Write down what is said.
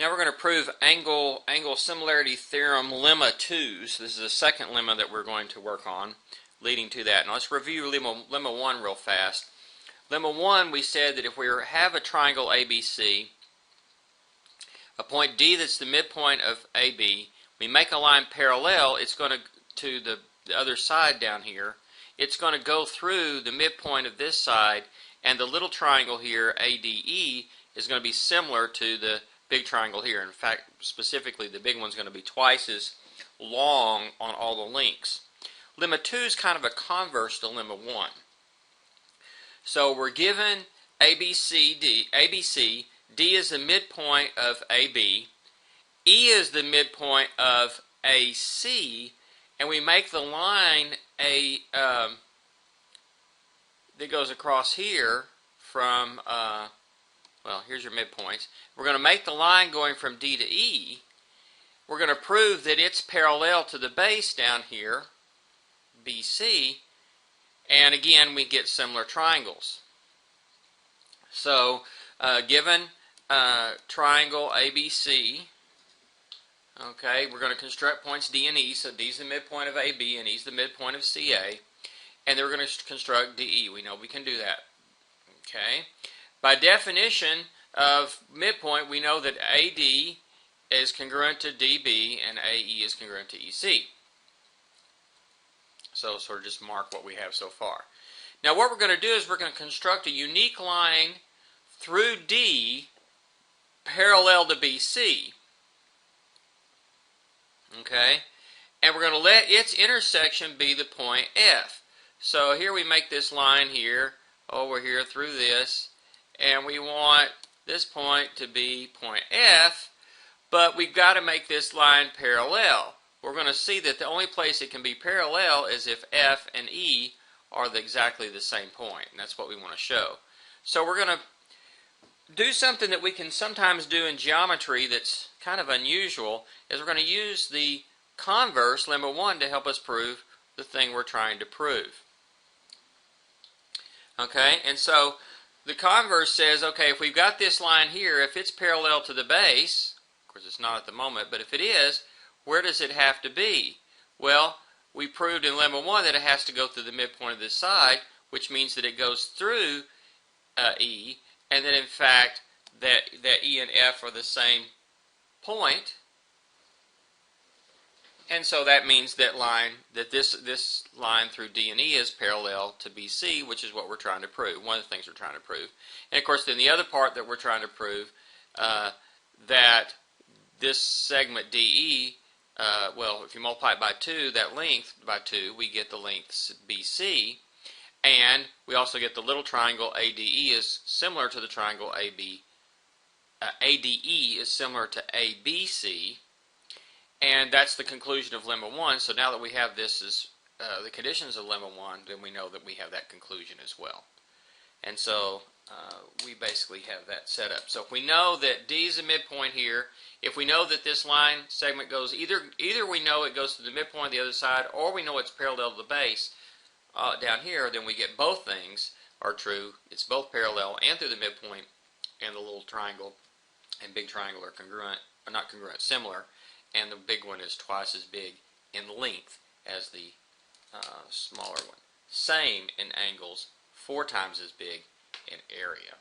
Now we're going to prove angle similarity theorem lemma 2. So this is the second lemma that we're going to work on, leading to that. Now let's review lemma 1 real fast. Lemma 1, we said that if we have a triangle ABC, a point D that's the midpoint of AB, we make a line parallel, it's going to the other side down here. It's going to go through the midpoint of this side, and the little triangle here, ADE, is going to be similar to the big triangle here. In fact, specifically, the big one's going to be twice as long on all the links. Lemma 2 is kind of a converse to lemma 1. So we're given ABC, D is the midpoint of AB, E is the midpoint of AC, and we make the line that goes across here from, well, here's your midpoints. We're going to make the line going from D to E. We're going to prove that it's parallel to the base down here, BC, and again we get similar triangles. So given triangle ABC, okay, we're going to construct points D and E. So D is the midpoint of AB and E is the midpoint of CA, and then we're going to construct DE. We know we can do that. Okay, by definition of midpoint, we know that AD is congruent to DB and AE is congruent to EC. So sort of just mark what we have so far. Now what we're going to do is we're going to construct a unique line through D parallel to BC. Okay? And we're going to let its intersection be the point F. So here we make this line here, over here through this, and we want this point to be point F, but we've got to make this line parallel. We're going to see that the only place it can be parallel is if F and E are exactly the same point, and that's what we want to show. So we're going to do something that we can sometimes do in geometry that's kind of unusual, is we're going to use the converse, lemma 1, to help us prove the thing we're trying to prove. Okay, and so the converse says, okay, if we've got this line here, if it's parallel to the base, of course it's not at the moment, but if it is, where does it have to be? Well, we proved in lemma 1 that it has to go through the midpoint of this side, which means that it goes through E, and that in fact that E and F are the same point, and so that means that this line through D and E is parallel to BC, which is what we're trying to prove. One of the things we're trying to prove, and of course, then the other part that we're trying to prove that this segment DE, well, if you multiply it by 2, that length by 2, we get the length BC, and we also get the little triangle ADE is similar to the triangle ADE is similar to ABC, and that's the conclusion of lemma 1. So now that we have this as the conditions of lemma 1, then we know that we have that conclusion as well. And so we basically have that set up. So if we know that D is a midpoint here, if we know that this line segment goes either we know it goes to the midpoint of the other side, or we know it's parallel to the base down here, then we get both things are true. It's both parallel and through the midpoint, and the little triangle and big triangle are congruent, or not congruent, similar, and the big one is twice as big in length as the smaller one. Same in angles, 4 times as big in area.